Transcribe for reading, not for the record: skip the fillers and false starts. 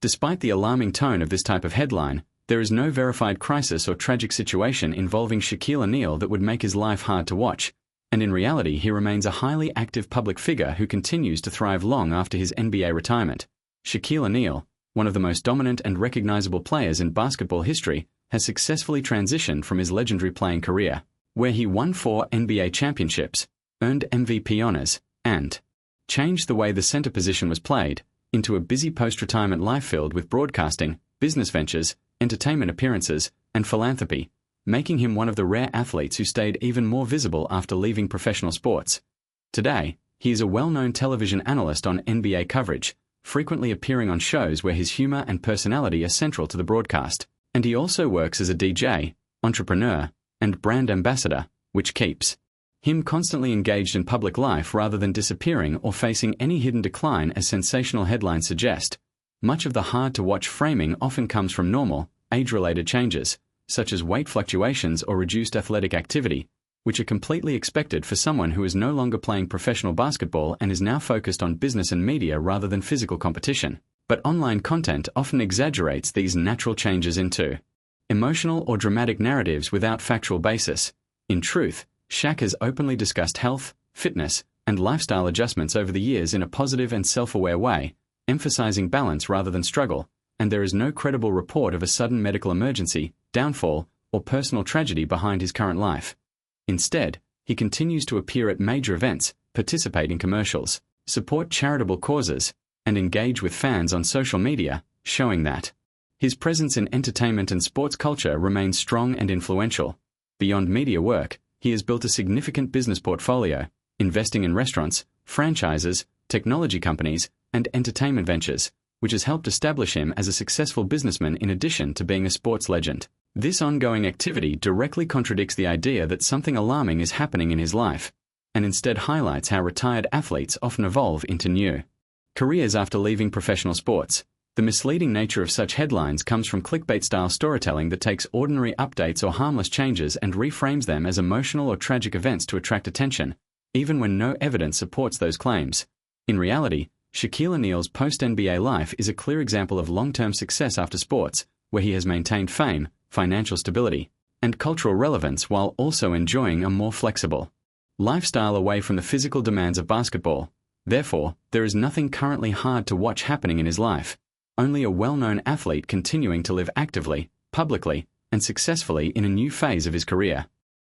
Despite the alarming tone of this type of headline, there is no verified crisis or tragic situation involving Shaquille O'Neal that would make his life hard to watch, and in reality he remains a highly active public figure who continues to thrive long after his NBA retirement. Shaquille O'Neal, one of the most dominant and recognizable players in basketball history, has successfully transitioned from his legendary playing career, where he won 4 NBA championships, earned MVP honors, and changed the way the center position was played, into a busy post-retirement life filled with broadcasting, business ventures, entertainment appearances, and philanthropy, making him one of the rare athletes who stayed even more visible after leaving professional sports. Today, he is a well-known television analyst on NBA coverage, frequently appearing on shows where his humor and personality are central to the broadcast, and he also works as a DJ, entrepreneur, and brand ambassador, which keeps him constantly engaged in public life rather than disappearing or facing any hidden decline as sensational headlines suggest. Much of the hard-to-watch framing often comes from normal, age-related changes, such as weight fluctuations or reduced athletic activity, which are completely expected for someone who is no longer playing professional basketball and is now focused on business and media rather than physical competition. But online content often exaggerates these natural changes into emotional or dramatic narratives without factual basis. In truth, Shaq has openly discussed health, fitness, and lifestyle adjustments over the years in a positive and self-aware way, emphasizing balance rather than struggle, and there is no credible report of a sudden medical emergency, downfall, or personal tragedy behind his current life. Instead, he continues to appear at major events, participate in commercials, support charitable causes, and engage with fans on social media, showing that his presence in entertainment and sports culture remains strong and influential. Beyond media work, he has built a significant business portfolio, investing in restaurants, franchises, technology companies, and entertainment ventures, which has helped establish him as a successful businessman in addition to being a sports legend. This ongoing activity directly contradicts the idea that something alarming is happening in his life, and instead highlights how retired athletes often evolve into new careers after leaving professional sports. The misleading nature of such headlines comes from clickbait-style storytelling that takes ordinary updates or harmless changes and reframes them as emotional or tragic events to attract attention, even when no evidence supports those claims. In reality, Shaquille O'Neal's post-NBA life is a clear example of long-term success after sports, where he has maintained fame, financial stability, and cultural relevance while also enjoying a more flexible lifestyle away from the physical demands of basketball. Therefore, there is nothing currently hard to watch happening in his life. Only a well-known athlete continuing to live actively, publicly, and successfully in a new phase of his career.